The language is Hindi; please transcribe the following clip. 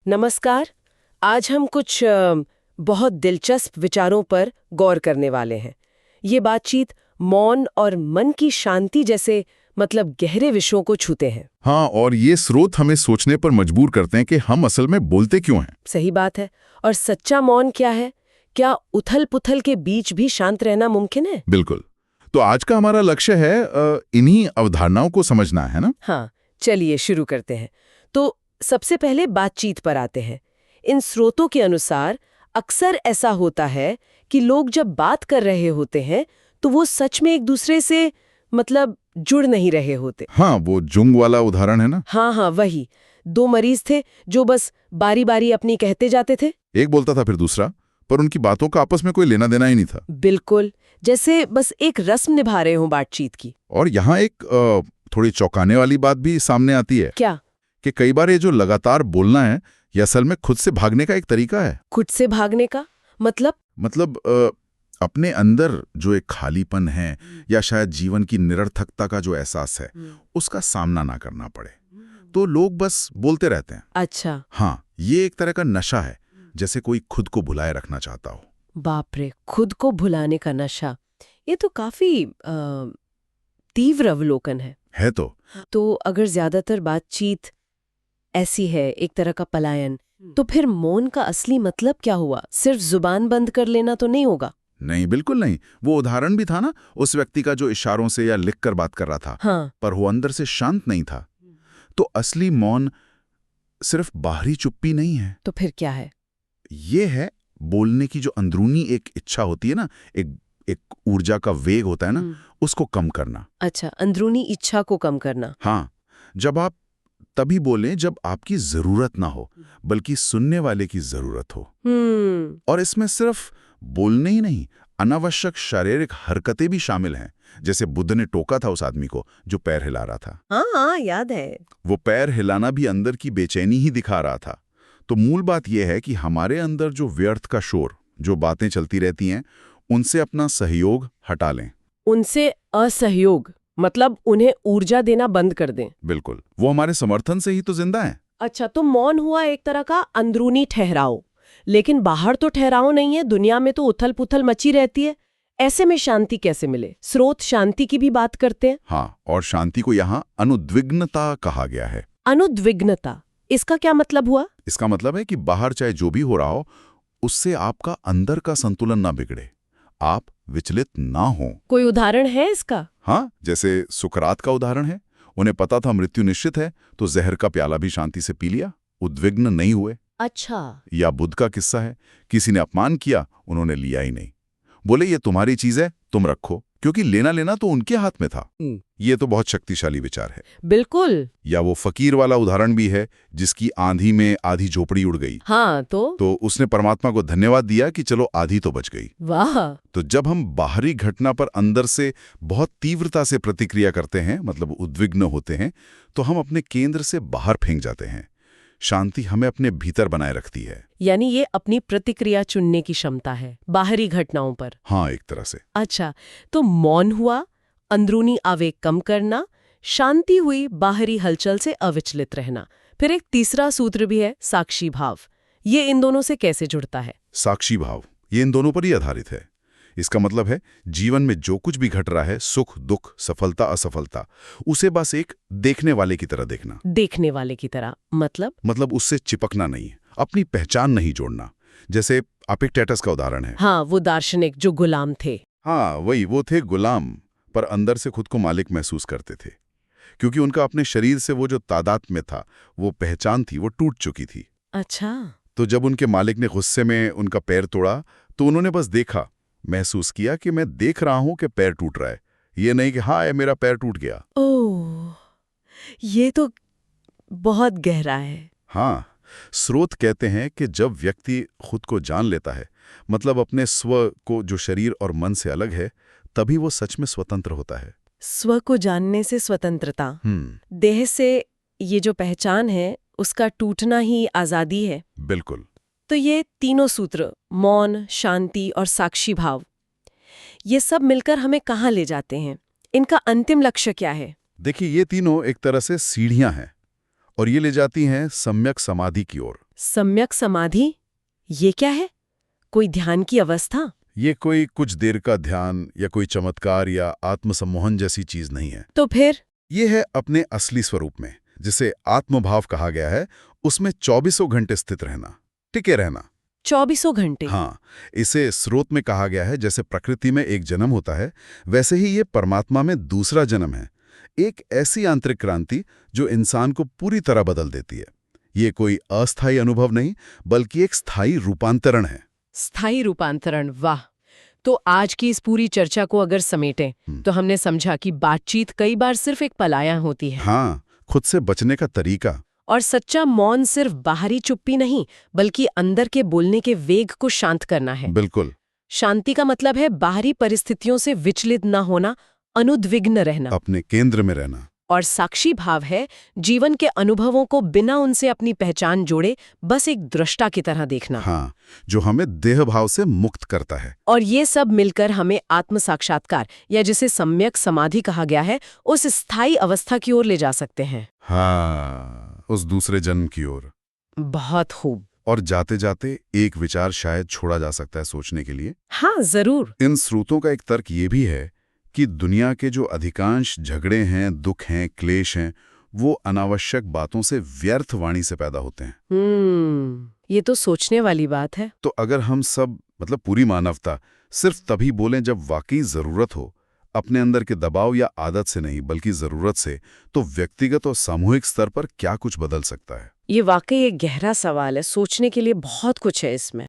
नमस्कार। आज हम कुछ बहुत दिलचस्प विचारों पर गौर करने वाले हैं। ये बातचीत मौन और मन की शांति जैसे गहरे विषयों को छूते हैं। हाँ, और ये स्रोत हमें सोचने पर मजबूर करते हैं कि हम असल में बोलते क्यों हैं। सही बात है। और सच्चा मौन क्या है? क्या उथल-पुथल के बीच भी शांत रहना मुमकिन है? बिल्कुल। तो आज का हमारा लक्ष्य है इन्हीं अवधारणाओं को समझना, है ना? हाँ, चलिए शुरू करते हैं। तो सबसे पहले बातचीत पर आते हैं। इन स्रोतों के अनुसार अक्सर ऐसा होता है कि लोग जब बात कर रहे होते हैं तो वो सच में एक दूसरे से जुड़ नहीं रहे होते। हाँ, वो जुंग वाला उदाहरण है ना। हाँ हाँ, वही। दो मरीज थे जो बस बारी बारी अपनी कहते जाते थे। एक बोलता था फिर दूसरा, पर उनकी बातों का आपस में कोई लेना देना ही नहीं था। बिल्कुल, जैसे बस एक रस्म निभा रहे हों बातचीत की। और यहाँ एक थोड़ी चौंकाने वाली बात भी सामने आती है क्या? कि कई बार ये जो लगातार बोलना है, ये असल में खुद से भागने का एक तरीका है। खुद से भागने का मतलब अपने अंदर जो एक खालीपन है या शायद जीवन की निरर्थकता का जो एहसास है, उसका सामना ना करना पड़े। तो लोग बस बोलते रहते हैं। अच्छा। हाँ, ये एक तरह का नशा है, जैसे कोई खुद को भुलाए रखना चाहता हो। बाप रे, खुद को भुलाने का नशा। ये तो काफी तीव्र अवलोकन है। है तो अगर ज्यादातर बातचीत ऐसी है, एक तरह का पलायन, तो फिर मौन का असली मतलब क्या हुआ? सिर्फ जुबान बंद कर लेना तो नहीं होगा। नहीं, बिल्कुल नहीं। वो उदाहरण भी था ना, उस व्यक्ति का जो इशारों से या लिखकर बात कर रहा था। हाँ। पर वो अंदर से शांत नहीं था। तो असली मौन सिर्फ बाहरी चुप्पी नहीं है। तो फिर क्या है? ये है बोलने की जो अंदरूनी एक इच्छा होती है ना, एक एक ऊर्जा का वेग होता है ना, उसको कम करना। अच्छा, अंदरूनी इच्छा को कम करना। हाँ, जब आप तभी बोलें जब आपकी जरूरत ना हो, बल्कि सुनने वाले की जरूरत हो। और इसमें सिर्फ बोलने ही नहीं, अनावश्यक शारीरिक हरकतें भी शामिल हैं। जैसे बुद्ध ने टोका था उस आदमी को जो पैर हिला रहा था। हाँ, याद है। वो पैर हिलाना भी अंदर की बेचैनी ही दिखा रहा था। तो मूल बात यह है कि हमारे अंदर जो व्यर्थ का शोर, जो बातें चलती रहती हैं, उनसे अपना सहयोग हटा लें। उनसे असहयोग उन्हें ऊर्जा देना बंद कर दें। बिल्कुल, वो हमारे समर्थन से ही तो जिंदा है। अच्छा, तो मौन हुआ एक तरह का अंदरूनी ठहराव, लेकिन बाहर तो ठहराव नहीं है। दुनिया में तो उथल पुथल मची रहती है। ऐसे में शांति कैसे मिले? स्रोत शांति की भी बात करते हैं। हाँ, और शांति को यहाँ अनुद्विग्नता कहा गया है। अनुद्विग्नता, इसका क्या मतलब हुआ? इसका मतलब है कि बाहर चाहे जो भी हो रहा हो, उससे आपका अंदर का संतुलन ना बिगड़े, आप विचलित ना हो। कोई उदाहरण है इसका? हाँ, जैसे सुकरात का उदाहरण है। उन्हें पता था मृत्यु निश्चित है, तो जहर का प्याला भी शांति से पी लिया, उद्विग्न नहीं हुए। अच्छा। या बुद्ध का किस्सा है, किसी ने अपमान किया, उन्होंने लिया ही नहीं। बोले ये तुम्हारी चीज है, तुम रखो, क्योंकि लेना लेना तो उनके हाथ में था। ये तो बहुत शक्तिशाली विचार है। बिल्कुल। या वो फकीर वाला उदाहरण भी है, जिसकी आंधी में आधी झोपड़ी उड़ गई। हाँ, तो उसने परमात्मा को धन्यवाद दिया कि चलो आधी तो बच गई। वाह। तो जब हम बाहरी घटना पर अंदर से बहुत तीव्रता से प्रतिक्रिया करते हैं, मतलब उद्विग्न होते हैं, तो हम अपने केंद्र से बाहर फेंक जाते हैं। शांति हमें अपने भीतर बनाए रखती है। यानी ये अपनी प्रतिक्रिया चुनने की क्षमता है बाहरी घटनाओं पर। हाँ, एक तरह से। अच्छा, तो मौन हुआ अंदरूनी आवेग कम करना, शांति हुई बाहरी हलचल से अविचलित रहना। फिर एक तीसरा सूत्र भी है, साक्षी भाव। ये इन दोनों से कैसे जुड़ता है? साक्षी भाव ये इन दोनों पर ही आधारित है। इसका मतलब है जीवन में जो कुछ भी घट रहा है, सुख दुख, सफलता असफलता, उसे बस एक देखने वाले की तरह देखना। देखने वाले की तरह मतलब उससे चिपकना नहीं, अपनी पहचान नहीं जोड़ना। जैसे एपिक्टेटस का उदाहरण है। हाँ, वो दार्शनिक जो गुलाम थे। हाँ, वही, वो थे गुलाम, पर अंदर से खुद को मालिक महसूस करते थे, क्योंकि उनका अपने शरीर से वो जो तादाद में था, वो पहचान थी, वो टूट चुकी थी। अच्छा। तो जब उनके मालिक ने गुस्से में उनका पैर तोड़ा, तो उन्होंने बस देखा, महसूस किया कि मैं देख रहा हूं कि पैर टूट रहा है, ये नहीं कि हाँ मेरा पैर टूट गया। ओह, ये तो बहुत गहरा है। हाँ, स्रोत कहते हैं कि जब व्यक्ति खुद को जान लेता है, मतलब अपने स्व को जो शरीर और मन से अलग है, तभी वो सच में स्वतंत्र होता है। स्व को जानने से स्वतंत्रता, देह से ये जो पहचान है उसका टूटना ही आजादी है। बिल्कुल। तो ये तीनों सूत्र, मौन, शांति और साक्षी भाव, ये सब मिलकर हमें कहाँ ले जाते हैं? इनका अंतिम लक्ष्य क्या है? देखिए, ये तीनों एक तरह से सीढ़ियां हैं, और ये ले जाती हैं सम्यक समाधि की ओर। सम्यक समाधि, ये क्या है? कोई ध्यान की अवस्था? ये कोई कुछ देर का ध्यान या कोई चमत्कार या आत्मसम्मोहन जैसी चीज नहीं है। तो फिर? ये है अपने असली स्वरूप में, जिसे आत्मभाव कहा गया है, उसमें 24 घंटे स्थित रहना, टिके रहना। 24 घंटे? हाँ, इसे स्रोत में कहा गया है जैसे प्रकृति में एक जन्म होता है, वैसे ही ये परमात्मा में दूसरा जन्म है। एक ऐसी आंतरिक क्रांति जो इंसान को पूरी तरह बदल देती है। ये कोई अस्थायी अनुभव नहीं, बल्कि एक स्थायी रूपांतरण है। स्थायी रूपांतरण, वाह! तो आज की इस पूरी चर्चा को अगर समेटें तो हमने समझा कि बातचीत कई बार सिर्फ एक पलायन होती है। हाँ, खुद से बचने का तरीका। और सच्चा मौन सिर्फ बाहरी चुप्पी नहीं, बल्कि अंदर के बोलने के वेग को शांत करना है। बिल्कुल। शांति का मतलब है बाहरी परिस्थितियों से विचलित न होना, अनुद्विग्न रहना। अपने केंद्र में रहना। और साक्षी भाव है जीवन के अनुभवों को बिना उनसे अपनी पहचान जोड़े बस एक दृष्टा की तरह देखना। हाँ, जो हमें देह भाव से मुक्त करता है। और ये सब मिलकर हमें आत्म साक्षात्कार या जिसे सम्यक समाधि कहा गया है, उस स्थायी अवस्था की ओर ले जा सकते हैं। हाँ, उस दूसरे जन्म की ओर। बहुत खूब। और जाते जाते एक विचार शायद छोड़ा जा सकता है सोचने के लिए। हाँ, जरूर। इन स्रोतों का एक तर्क ये भी है कि दुनिया के जो अधिकांश झगड़े हैं, दुख हैं, क्लेश हैं, वो अनावश्यक बातों से, व्यर्थ वाणी से पैदा होते हैं। ये तो सोचने वाली बात है। तो अगर हम सब, मतलब पूरी मानवता, सिर्फ तभी बोलें जब वाकई जरूरत हो, अपने अंदर के दबाव या आदत से नहीं बल्कि जरूरत से, तो व्यक्तिगत और सामूहिक स्तर पर क्या कुछ बदल सकता है? ये वाकई एक गहरा सवाल है, सोचने के लिए बहुत कुछ है इसमें।